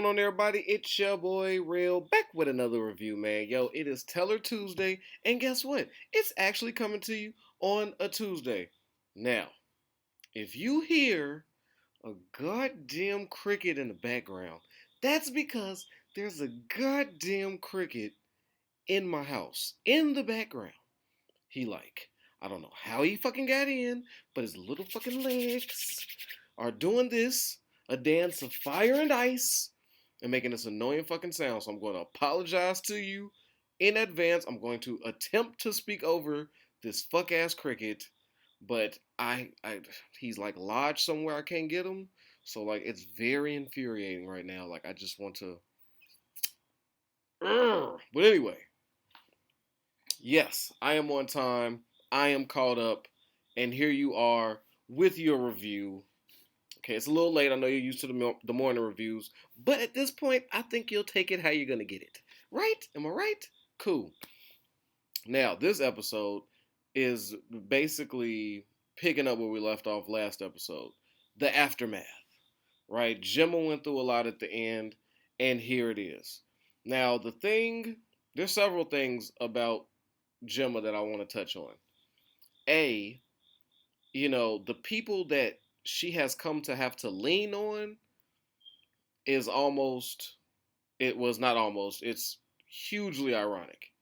going on, everybody? It's your boy Real back with another review, man. Yo, it is Teller Tuesday, and guess what? It's actually coming to you on a Tuesday. Now, if you hear a goddamn cricket in the background, that's because there's a goddamn cricket in my house in the background. He I don't know how he fucking got in, but his little fucking legs are doing this, a dance of fire and ice, and making this annoying fucking sound. So I'm going to apologize to you in advance. I'm going to attempt to speak over this fuck ass cricket, but he's like lodged somewhere I can't get him. So it's very infuriating right now. I just want to. But anyway, yes, I am on time. I am caught up, and here you are with your review. Okay, it's a little late. I know you're used to the morning reviews, but at this point, I think you'll take it how you're gonna get it. Right? Am I right? Cool. Now, this episode is basically picking up where we left off last episode. The aftermath. Right? Gemma went through a lot at the end, and here it is. Now, there's several things about Gemma that I want to touch on. A, the people that she has come to have to lean on is it's hugely ironic.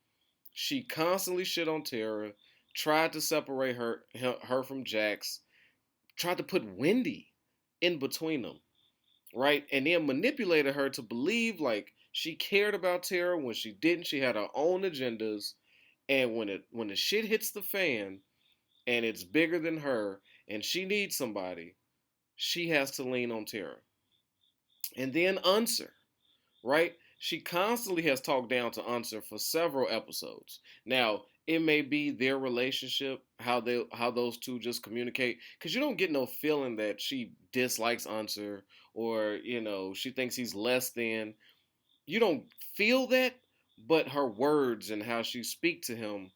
She constantly shit on Tara, tried to separate her from Jax, tried to put Wendy in between them, right? And then manipulated her to believe she cared about Tara when she didn't. She had her own agendas, and when the shit hits the fan and it's bigger than her and she needs somebody, she has to lean on Tara. And then Unser, right? She constantly has talked down to Unser for several episodes. Now, it may be their relationship, how those two just communicate, because you don't get no feeling that she dislikes Unser or she thinks he's less than. You don't feel that, but her words and how she speak to him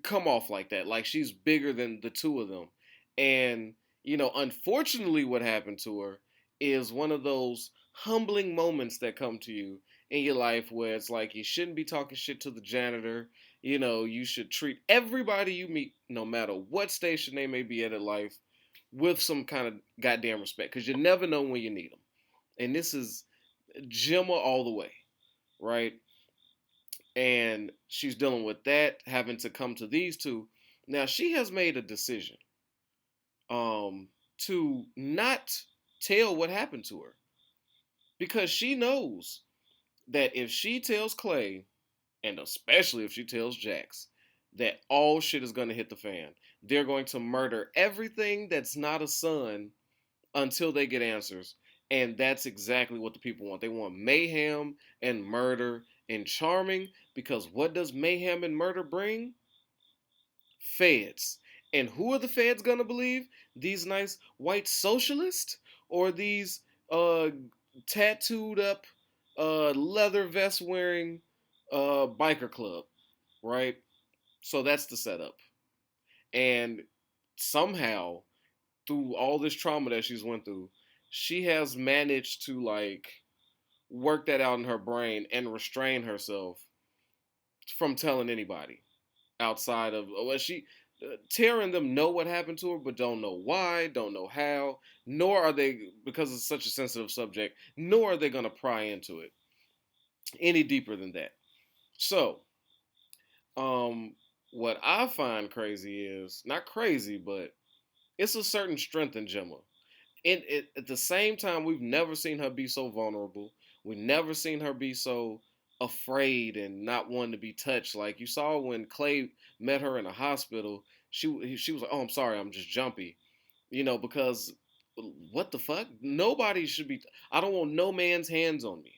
come off like that, like she's bigger than the two of them. And unfortunately, what happened to her is one of those humbling moments that come to you in your life where it's like you shouldn't be talking shit to the janitor. You should treat everybody you meet, no matter what station they may be at in life, with some kind of goddamn respect, because you never know when you need them. And this is Gemma all the way, right? And she's dealing with that, having to come to these two. Now she has made a decision to not tell what happened to her, because she knows that if she tells Clay, and especially if she tells Jax, that all shit is going to hit the fan. They're going to murder everything that's not a son until they get answers. And that's exactly what the people want. They want mayhem and murder and charming, because what does mayhem and murder bring? Feds. And who are the feds gonna believe? These nice white socialists, or these tattooed up leather vest wearing biker club, right? So that's the setup. And somehow, through all this trauma that she's went through, she has managed to work that out in her brain and restrain herself from telling anybody outside of she Tara and them know what happened to her, but don't know why, don't know how, nor are they, because it's such a sensitive subject, nor are they going to pry into it any deeper than that. So, what I find crazy is, not crazy, but it's a certain strength in Gemma. At the same time, we've never seen her be so vulnerable. We've never seen her be so afraid and not wanting to be touched. Like you saw when Clay met her in the hospital, she was like, "Oh, I'm sorry, I'm just jumpy," because what the fuck? Nobody should be. I don't want no man's hands on me,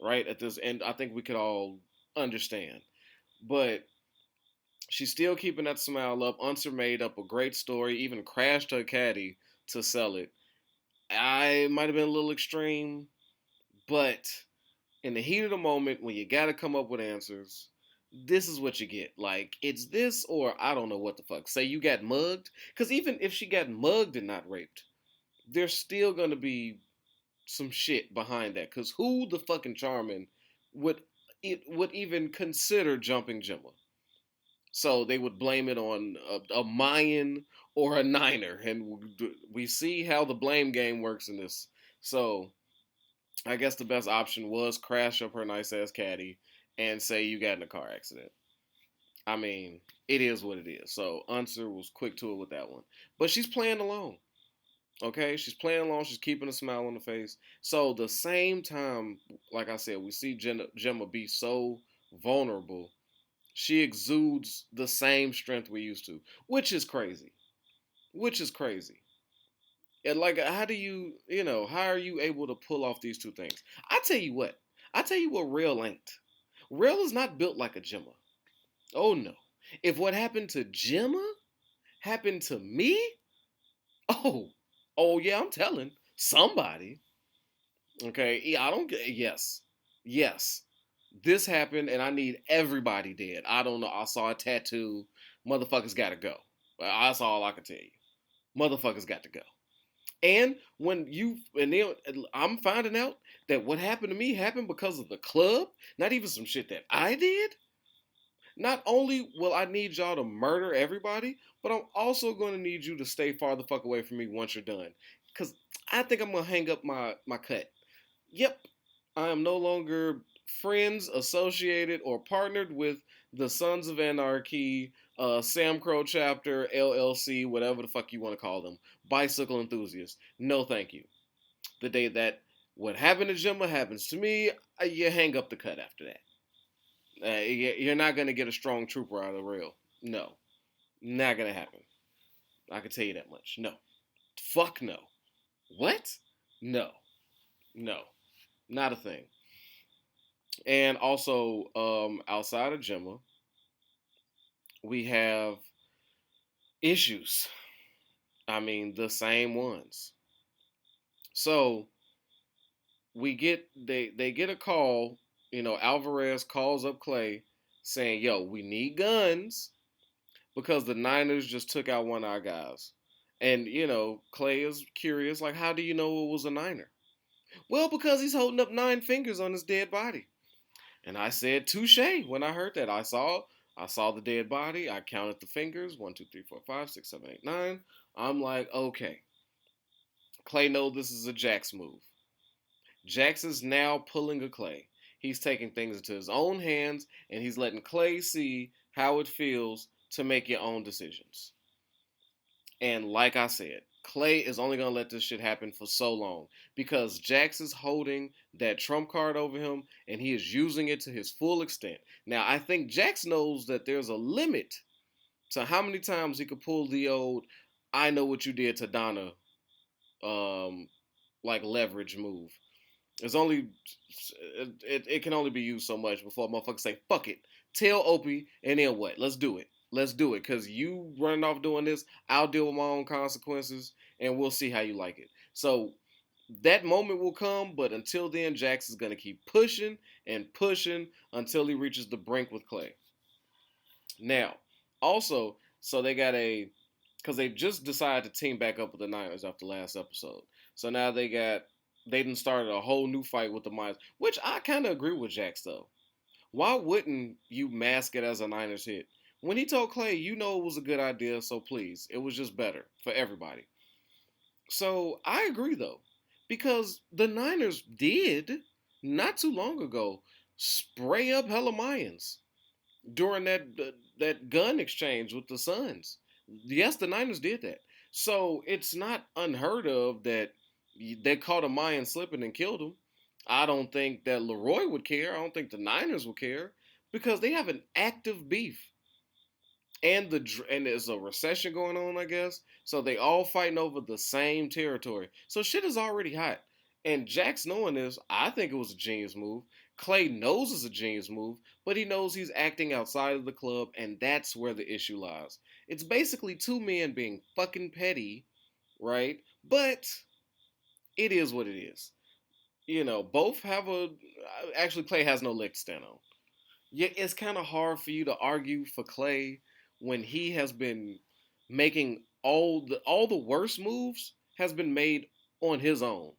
right? At this, and I think we could all understand, but she's still keeping that smile up. Unser made up a great story, even crashed her caddy to sell it. I might have been a little extreme, but in the heat of the moment, when you gotta come up with answers, this is what you get. It's this, or I don't know what the fuck. Say you got mugged, because even if she got mugged and not raped, there's still gonna be some shit behind that. Cause who the fucking Charmin would would even consider jumping Gemma? So they would blame it on a Mayan or a Niner, and we see how the blame game works in this. So I guess the best option was crash up her nice ass caddy and say you got in a car accident. I mean, it is what it is. So Unser was quick to it with that one, but she's playing along. Okay, she's playing along. She's keeping a smile on the face. So the same time, like I said, we see Gemma be so vulnerable. She exudes the same strength we used to, which is crazy. Which is crazy. And like, how do you, how are you able to pull off these two things? I tell you what. I tell you what, Real ain't. Real is not built like a Gemma. Oh no. If what happened to Gemma happened to me, oh, oh yeah, I'm telling somebody. Okay, yeah, I don't get. Yes, yes, this happened, and I need everybody dead. I don't know. I saw a tattoo. Motherfuckers got to go. That's all I can tell you. Motherfuckers got to go. And then I'm finding out that what happened to me happened because of the club. Not even some shit that I did. Not only will I need y'all to murder everybody, but I'm also going to need you to stay far the fuck away from me once you're done. Because I think I'm going to hang up my cut. Yep, I am no longer friends, associated, or partnered with the Sons of Anarchy, Sam Crow chapter, LLC, whatever the fuck you want to call them, bicycle enthusiasts. No, thank you. The day that what happened to Gemma happens to me, you hang up the cut after that. You're not gonna get a strong trooper out of the rail. No, not gonna happen. I can tell you that much. No, fuck no. What? No, no, not a thing. And also, outside of Gemma, we have issues. I mean, the same ones. So they get a call. Alvarez calls up Clay saying, "Yo, we need guns because the Niners just took out one of our guys." And Clay is curious, like, how do you know it was a Niner? Well, because he's holding up 9 fingers on his dead body. And I said touche when I heard that. I saw the dead body. I counted the fingers. 1, 2, 3, 4, 5, 6, 7, 8, 9. I'm like, okay. Clay knows this is a Jax move. Jax is now pulling a Clay. He's taking things into his own hands, and he's letting Clay see how it feels to make your own decisions. And like I said, Clay is only going to let this shit happen for so long because Jax is holding that trump card over him and he is using it to his full extent. Now, I think Jax knows that there's a limit to how many times he could pull the old "I know what you did to Donna" like leverage move. It's only it can only be used so much before motherfuckers say fuck it, tell Opie, and then what? Let's do it. Let's do it, cause you running off doing this, I'll deal with my own consequences, and we'll see how you like it. So that moment will come, but until then, Jax is gonna keep pushing and pushing until he reaches the brink with Clay. Now, also, so they got because they just decided to team back up with the Niners after last episode. So now they didn't started a whole new fight with the Miners, which I kind of agree with Jax though. Why wouldn't you mask it as a Niners hit? When he told Clay, it was a good idea, so please, it was just better for everybody. So I agree though, because the Niners did not too long ago spray up hella Mayans during that gun exchange with the Suns. Yes, the Niners did that. So it's not unheard of that they caught a Mayan slipping and killed him. I don't think that Leroy would care. I don't think the Niners would care because they have an active beef. And there's a recession going on, I guess. So they all fighting over the same territory. So shit is already hot. And Jax knowing this, I think it was a genius move. Clay knows it's a genius move, but he knows he's acting outside of the club, and that's where the issue lies. It's basically two men being fucking petty, right? But it is what it is. Both have actually Clay has no leg to stand on. Yeah, it's kind of hard for you to argue for Clay when he has been making all the worst moves has been made on his own.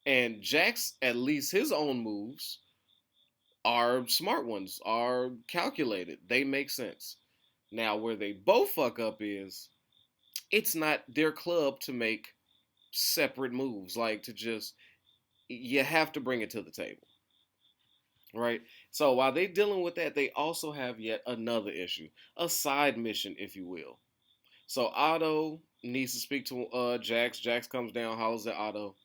And Jax, at least his own moves are smart ones, are calculated. They make sense. Now, where they both fuck up is it's not their club to make separate moves, like to just, you have to bring it to the table, right? So while they dealing with that, they also have yet another issue, a side mission, if you will. So Otto needs to speak to Jax. Jax comes down, hollers at Otto.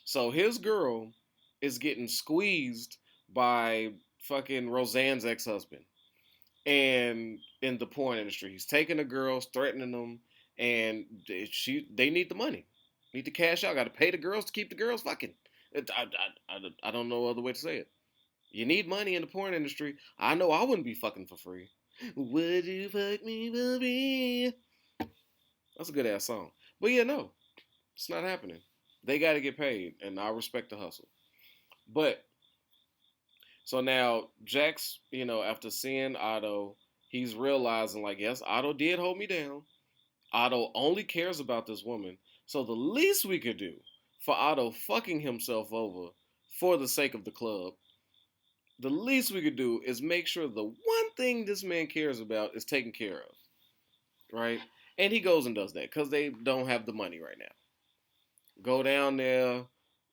So his girl is getting squeezed by fucking Roseanne's ex-husband, and in the porn industry, he's taking the girls, threatening them, and they need the money, need to cash out, got to pay the girls to keep the girls fucking. I don't know other way to say it. You need money in the porn industry. I know I wouldn't be fucking for free. Would you fuck me for free? That's a good ass song. But yeah, no, it's not happening. They got to get paid, and I respect the hustle. But so now Jax, after seeing Otto, he's realizing like, yes, Otto did hold me down. Otto only cares about this woman. So the least we could do for Otto fucking himself over for the sake of the club, the least we could do is make sure the one thing this man cares about is taken care of, right? And he goes and does that because they don't have the money right now. Go down there,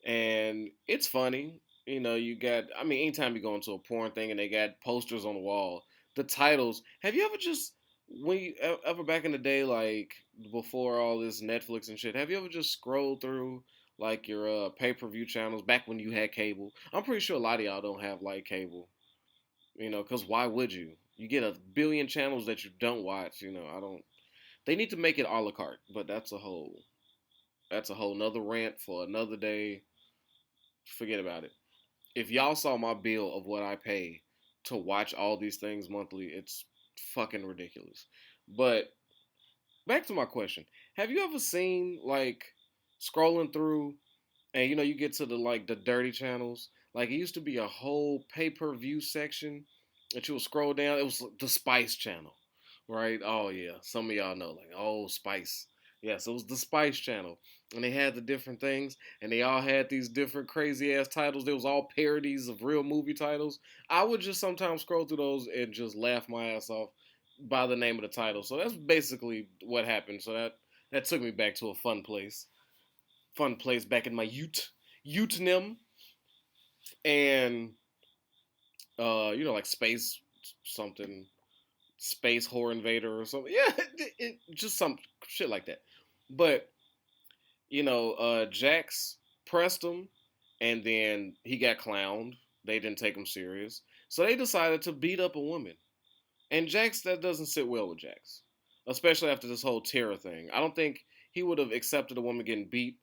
and it's funny. You got, I mean, anytime you go into a porn thing and they got posters on the wall, the titles. Have you ever just, when you ever back in the day, like before all this Netflix and shit, have you ever just scrolled through like your pay-per-view channels back when you had cable? I'm pretty sure a lot of y'all don't have like cable, because why would you? You get a billion channels that you don't watch. I don't. They need to make it a la carte, but that's a whole nother rant for another day. Forget about it. If y'all saw my bill of what I pay to watch all these things monthly, it's fucking ridiculous. But back to my question. Have you ever seen like scrolling through and you get to the dirty channels? Like it used to be a whole pay-per-view section that you would scroll down. It was the Spice channel, right? Oh yeah, some of y'all know like, oh, Spice. Yes, it was the Spice channel, and they had the different things, and they all had these different crazy ass titles. They was all parodies of real movie titles. I would just sometimes scroll through those and just laugh my ass off by the name of the title. So that's basically what happened. So that took me back to a fun place back in my youth and like space something, space horror invader or something. Yeah, just some shit like that. But Jax pressed him, and then he got clowned. They didn't take him serious, so they decided to beat up a woman. And Jax, that doesn't sit well with Jax, especially after this whole terror thing. I don't think he would have accepted a woman getting beat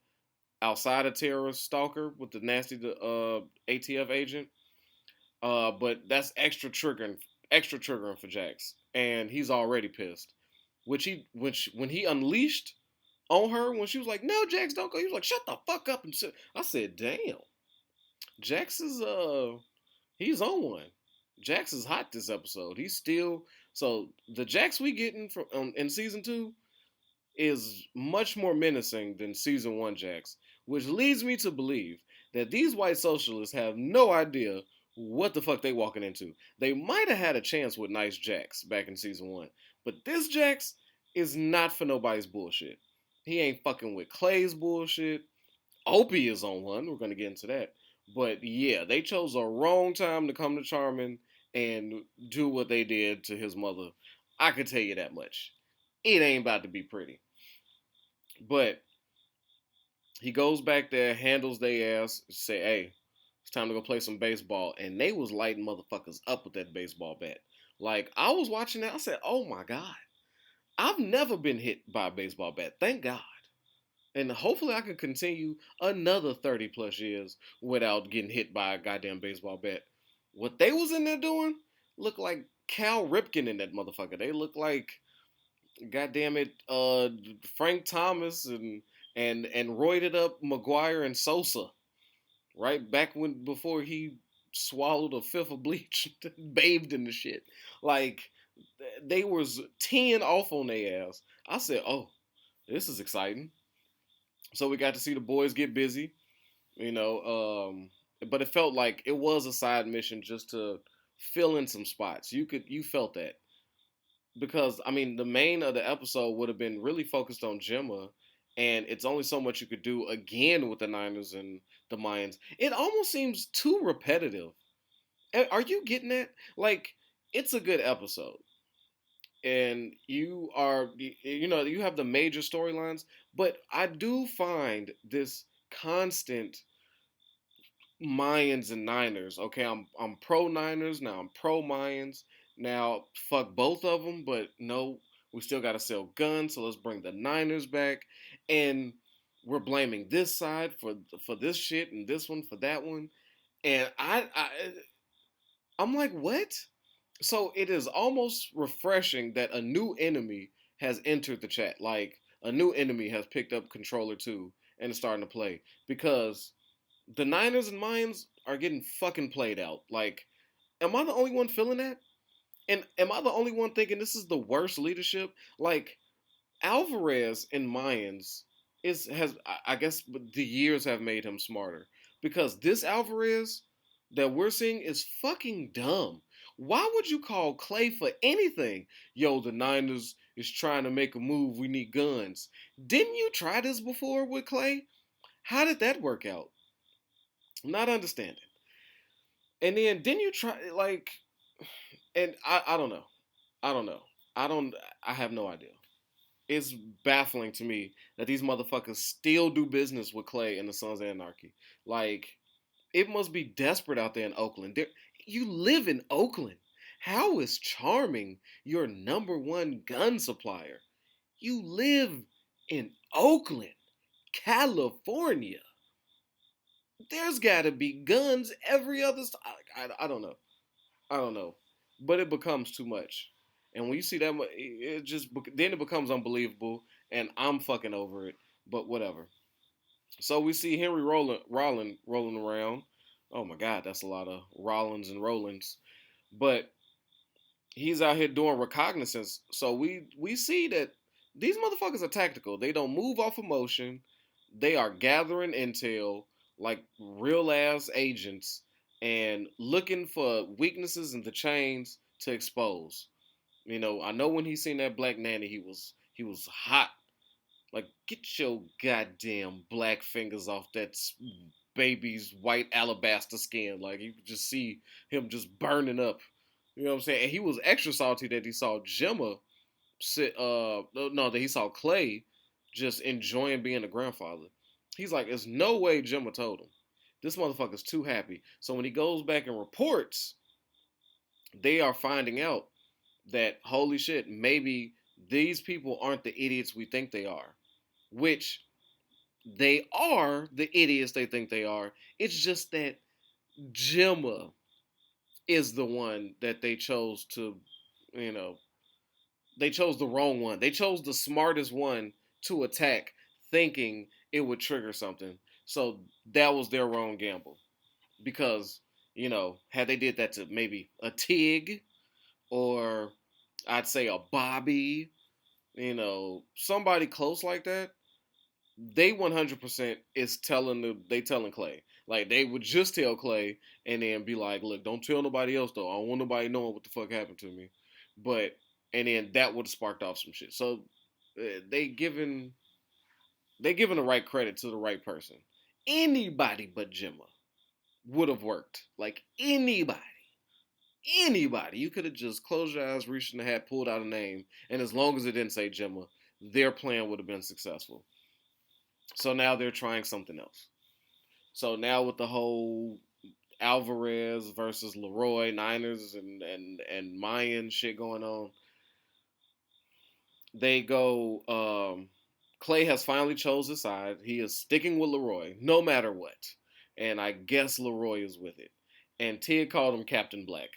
outside of terror stalker with the nasty ATF agent. But that's extra triggering for Jax, and he's already pissed. Which when he unleashed on her when she was like, "No, Jax, don't go." He was like, "Shut the fuck up!" And shit. I said, "Damn, Jax is he's on one. Jax is hot this episode. He's still so the Jax we getting from in season 2 is much more menacing than season 1 Jax, which leads me to believe that these white socialists have no idea what the fuck they walking into. They might have had a chance with nice Jax back in season 1, but this Jax is not for nobody's bullshit. He ain't fucking with Clay's bullshit. Opie is on one. We're gonna get into that. But yeah, they chose a wrong time to come to Charmin and do what they did to his mother. I can tell you that much. It ain't about to be pretty. But he goes back there, handles their ass, say, "Hey, it's time to go play some baseball." And they was lighting motherfuckers up with that baseball bat. Like I was watching that, I said, "Oh my god, I've never been hit by a baseball bat. Thank God." And hopefully I can continue another 30 plus years without getting hit by a goddamn baseball bat. What they was in there doing looked like Cal Ripken in that motherfucker. They look like, goddamn it, Frank Thomas and roided up McGuire and Sosa. Right back when before he swallowed a fifth of bleach, bathed in the shit. Like they was teeing off on their ass. I said, "Oh, this is exciting." So we got to see the boys get busy. You know, but it felt like it was a side mission just to fill in some spots. You felt that because I mean the main of the episode would have been really focused on Gemma, and it's only so much you could do again with the Niners and the Mayans. It almost seems too repetitive. Are you getting that? Like, it's a good episode, and you have the major storylines, but I do find this constant Mayans and Niners. Okay, I'm pro Niners now. I'm pro Mayans now. Fuck both of them, but no, we still got to sell guns. So let's bring the Niners back, and we're blaming this side for this shit and this one for that one. And I'm like, what? So it is almost refreshing that a new enemy has entered the chat. Like a new enemy has picked up controller too and is starting to play because the Niners and Mayans are getting fucking played out. Like, am I the only one feeling that? And am I the only one thinking this is the worst leadership? Like, Alvarez in Mayans I guess the years have made him smarter because this Alvarez that we're seeing is fucking dumb. Why would you call Clay for anything? Yo, the Niners is trying to make a move. We need guns. Didn't you try this before with Clay? How did that work out? I'm not understanding. And then didn't you try like? And I don't know. I don't know. I don't. I have no idea. It's baffling to me that these motherfuckers still do business with Clay and the Sons of Anarchy. Like, it must be desperate out there in Oakland. You live in Oakland. How is Charming your number one gun supplier? You live in Oakland, California. There's got to be guns every other. I don't know. I don't know, but it becomes too much. And when you see that, it just then it becomes unbelievable, and I'm fucking over it. But whatever. So we see Henry rolling around. Oh my God, that's a lot of Rollins and Rollins. But he's out here doing reconnaissance. So we see that these motherfuckers are tactical. They don't move off emotion. They are gathering intel like real ass agents and looking for weaknesses in the chains to expose. You know, I know when he seen that black nanny, he was hot. Like, get your goddamn black fingers off that baby's white alabaster skin. Like, you could just see him just burning up. You know what I'm saying? And he was extra salty that he saw Gemma sit. No, that he saw Clay just enjoying being a grandfather. He's like, there's no way Gemma told him. This motherfucker's too happy. So when he goes back and reports, they are finding out that holy shit, maybe these people aren't the idiots we think they are. Which they are the idiots they think they are. It's just that Gemma is the one that they chose to, you know, they chose the wrong one. They chose the smartest one to attack, thinking it would trigger something. So that was their wrong gamble. Because, had they did that to maybe a Tig or I'd say a Bobby, somebody close like that, they 100% is telling Clay. Like they would just tell Clay and then be like, "Look, don't tell nobody else though. I don't want nobody knowing what the fuck happened to me." But and then that would have sparked off some shit. So they giving the right credit to the right person. Anybody but Gemma would have worked. Like anybody. You could have just closed your eyes, reached in the hat, pulled out a name, and as long as it didn't say Gemma, their plan would have been successful. So now they're trying something else. So now with the whole Alvarez versus Leroy Niners and Mayan shit going on, they go. Clay has finally chose his side. He is sticking with Leroy no matter what, and I guess Leroy is with it. And Tig called him Captain Black.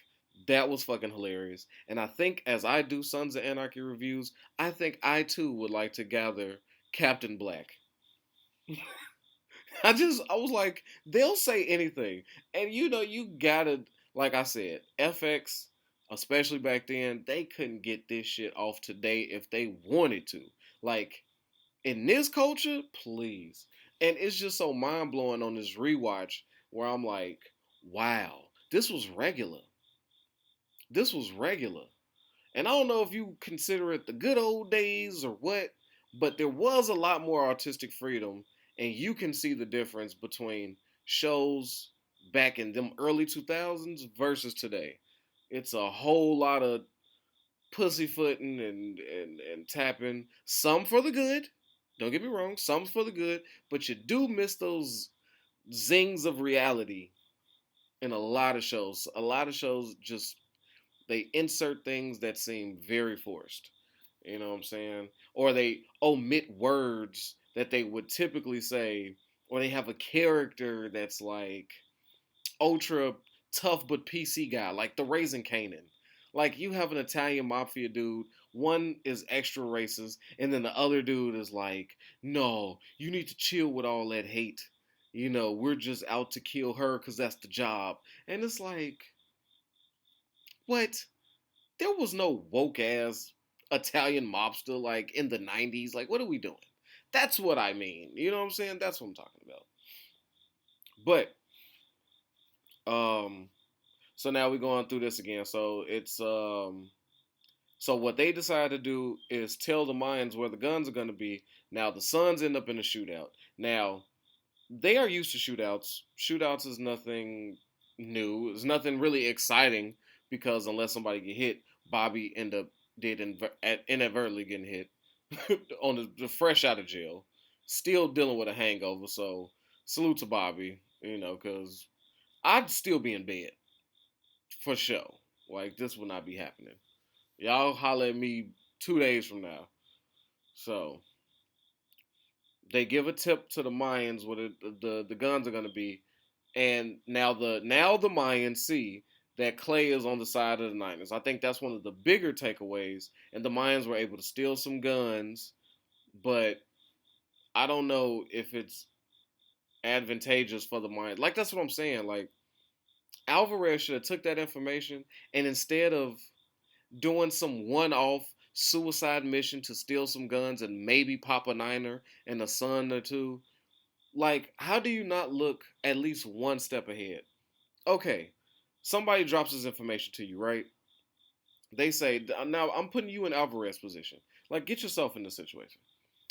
That was fucking hilarious. And I think as I do Sons of Anarchy reviews, I think I too would like to gather Captain Black. I was like, they'll say anything. And you gotta, like I said, FX, especially back then, they couldn't get this shit off today if they wanted to. Like, in this culture, please. And it's just so mind blowing on this rewatch where I'm like, wow, this was regular. This was regular. And I don't know if you consider it the good old days or what, but there was a lot more artistic freedom, and you can see the difference between shows back in them early 2000s versus today. It's a whole lot of pussyfooting and tapping, some for the good. Don't get me wrong, some for the good, but you do miss those zings of reality in a lot of shows. A lot of shows just they insert things that seem very forced. You know what I'm saying? Or they omit words that they would typically say, or they have a character that's like ultra tough but PC guy, like the Raising Kanan. Like you have an Italian mafia dude, one is extra racist, and then the other dude is like, no, you need to chill with all that hate. You know, we're just out to kill her because that's the job. And it's like, what? There was no woke ass Italian mobster like in the 90s. Like, what are we doing? That's what I mean. You know what I'm saying? That's what I'm talking about. But um so now we're going through this again. So what they decide to do is tell the Mayans where the guns are gonna be. Now the Suns end up in a shootout. Now they are used to shootouts. Shootouts is nothing new. It's nothing really exciting because unless somebody get hit, Bobby end up did inadvertently getting hit on the fresh out of jail, still dealing with a hangover. So salute to Bobby, you know, because I'd still be in bed for sure. Like this will not be happening. Y'all holler at me 2 days from now. So they give a tip to the Mayans where the guns are gonna be, and now the Mayans see that Clay is on the side of the Niners. I think that's one of the bigger takeaways, and the Mayans were able to steal some guns, but I don't know if it's advantageous for the Mayans. Like that's what I'm saying. Like Alvarez should have took that information and instead of doing some one-off suicide mission to steal some guns and maybe pop a niner and a son or two, like how do you not look at least one step ahead? Okay, somebody drops this information to you, right? They say, now I'm putting you in Alvarez position. Like, get yourself in this situation.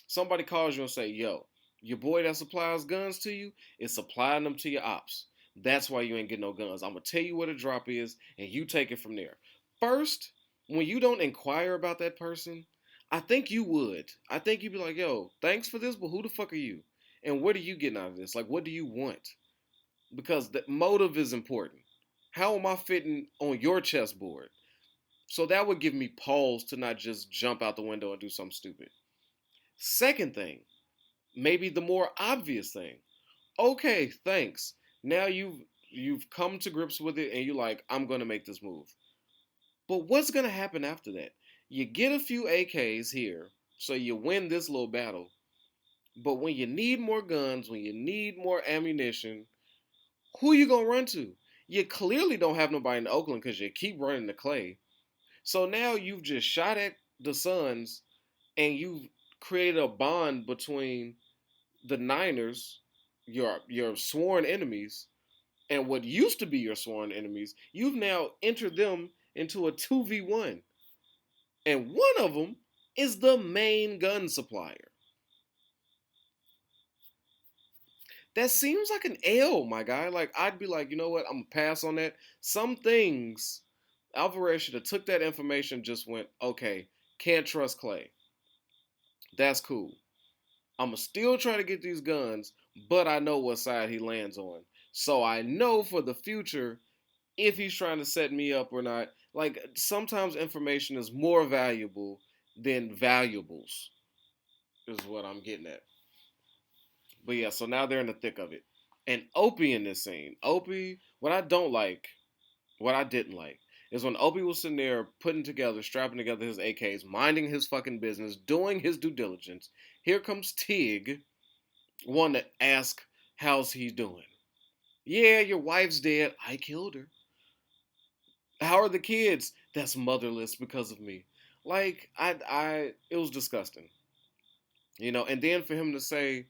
Somebody calls you and say, yo, your boy that supplies guns to you is supplying them to your ops. That's why you ain't getting no guns. I'm going to tell you where the drop is, and you take it from there. First, when you don't inquire about that person, I think you would. I think you'd be like, yo, thanks for this, but who the fuck are you? And what are you getting out of this? Like, what do you want? Because the motive is important. How am I fitting on your chessboard? So that would give me pause to not just jump out the window and do something stupid. Second thing, maybe the more obvious thing. Okay, thanks. Now you've come to grips with it and you're like, I'm gonna make this move. But what's gonna happen after that? You get a few AKs here, so you win this little battle. But when you need more guns, when you need more ammunition, who you gonna run to? You clearly don't have nobody in Oakland because you keep running to Clay. So now you've just shot at the Suns and you've created a bond between the Niners, your sworn enemies, and what used to be your sworn enemies. You've now entered them into a 2v1. And one of them is the main gun supplier. That seems like an L, my guy. Like I'd be like, you know what? I'm gonna pass on that. Some things Alvarez should have took that information, just went, okay, can't trust Clay. That's cool. I'ma still try to get these guns, but I know what side he lands on. So I know for the future if he's trying to set me up or not. Like sometimes information is more valuable than valuables, is what I'm getting at. But yeah, so now they're in the thick of it. And Opie in this scene. Opie, what I don't like, what I didn't like, is when Opie was sitting there putting together, strapping together his AKs, minding his fucking business, doing his due diligence. Here comes Tig, one to ask how's he doing. Yeah, your wife's dead. I killed her. How are the kids? That's motherless because of me. Like, it was disgusting. You know, and then for him to say,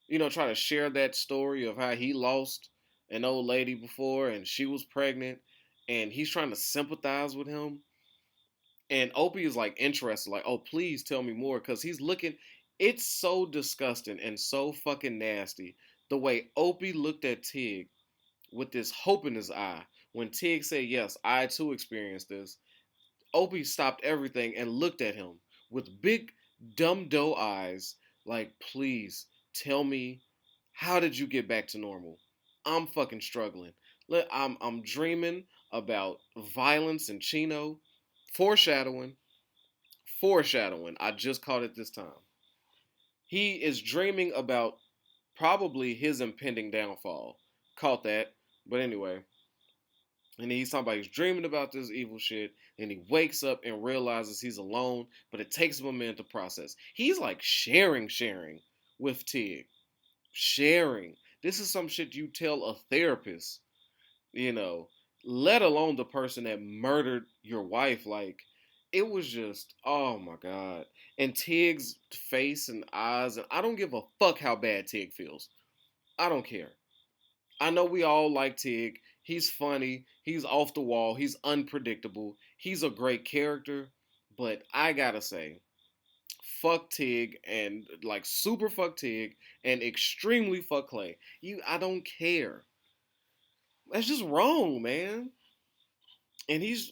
try to share that story of how he lost an old lady before and she was pregnant, and he's trying to sympathize with him. And Opie is like interested, like, oh, please tell me more, because he's looking. It's so disgusting and so fucking nasty the way Opie looked at Tig with this hope in his eye when Tig said, yes, I too experienced this. Opie stopped everything and looked at him with big dumb doe eyes, like, please tell me, how did you get back to normal? I'm fucking struggling. I'm dreaming about violence and Chino. Foreshadowing. Foreshadowing. I just caught it this time. He is dreaming about probably his impending downfall. Caught that. But anyway, and he's talking about he's dreaming about this evil shit, and he wakes up and realizes he's alone, but it takes him a minute to process. He's like sharing with Tig. Sharing. This is some shit you tell a therapist, you know, let alone the person that murdered your wife. Like, it was just, oh my God. And Tig's face and eyes, and I don't give a fuck how bad Tig feels. I don't care. I know we all like Tig. He's funny. He's off the wall. He's unpredictable. He's a great character. But I gotta say, fuck Tig, and like super fuck Tig, and extremely fuck Clay. I don't care. That's just wrong, man. And it's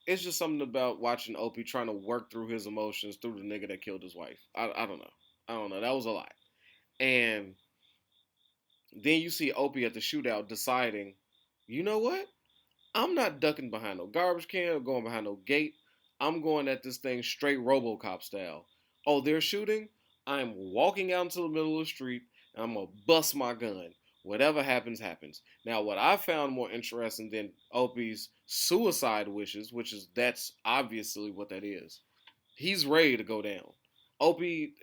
just something about watching Opie trying to work through his emotions through the nigga that killed his wife. I don't know. I don't know. That was a lot. And then you see Opie at the shootout deciding, you know what? I'm not ducking behind no garbage can or going behind no gate. I'm going at this thing straight RoboCop style. Oh, they're shooting? I'm walking out into the middle of the street and I'm going to bust my gun. Whatever happens, happens. Now, what I found more interesting than Opie's suicide wishes, that's obviously what that is. He's ready to go down. Opie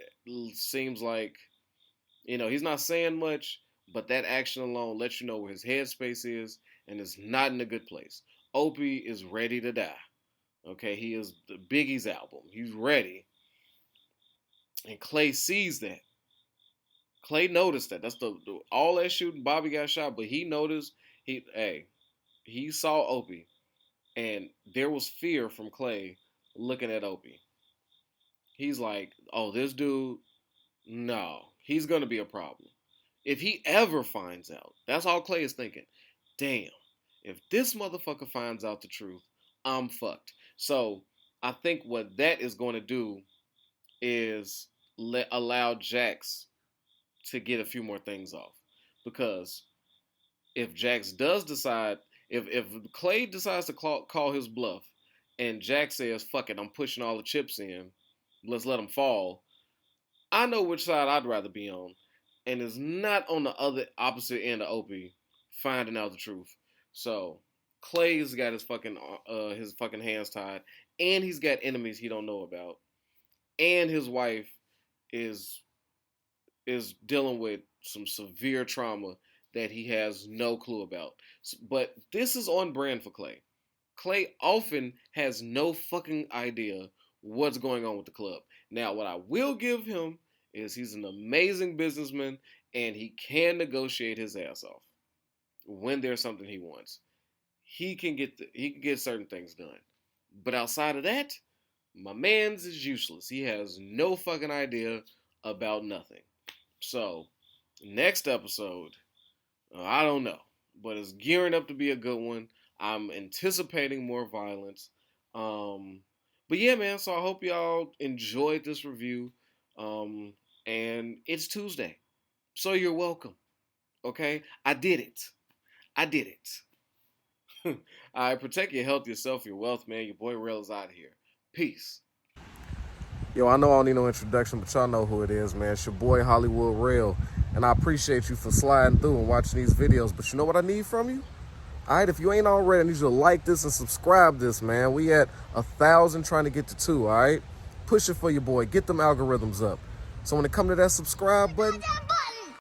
seems like, he's not saying much, but that action alone lets you know where his headspace is, and it's not in a good place. Opie is ready to die. Okay, he is the Biggie's album. He's ready. And Clay sees that. Clay noticed that. That's all that shooting. Bobby got shot, but he noticed. He saw Opie, and there was fear from Clay looking at Opie. He's like, oh, this dude, no, he's gonna be a problem. If he ever finds out, that's all Clay is thinking. Damn, if this motherfucker finds out the truth, I'm fucked. So I think what that is going to do is allow Jax to get a few more things off. Because if Jax does decide, if Clay decides to call his bluff, and Jax says, fuck it, I'm pushing all the chips in, let's let them fall, I know which side I'd rather be on. And it's not on the other opposite end of Opie finding out the truth. So Clay's got his fucking hands tied, and he's got enemies he don't know about, and his wife is dealing with some severe trauma that he has no clue about. But this is on brand for Clay. Clay often has no fucking idea what's going on with the club. Now, what I will give him is he's an amazing businessman, and he can negotiate his ass off when there's something he wants. He can get certain things done. But outside of that, my man's is useless. He has no fucking idea about nothing. So, next episode, I don't know, but it's gearing up to be a good one. I'm anticipating more violence. But yeah, man, so I hope y'all enjoyed this review. And it's Tuesday, so you're welcome. Okay? I did it. All right, protect your health, yourself, your wealth, man. Your boy Rail is out of here. Peace. Yo, I know I don't need no introduction, but y'all know who it is, man. It's your boy Hollywood Rail, and I appreciate you for sliding through and watching these videos. But you know what I need from you? All right, if you ain't already, I need you to like this and subscribe this, man. We at 1,000 trying to get to 2, all right? Push it for your boy. Get them algorithms up. So when it come to that subscribe button,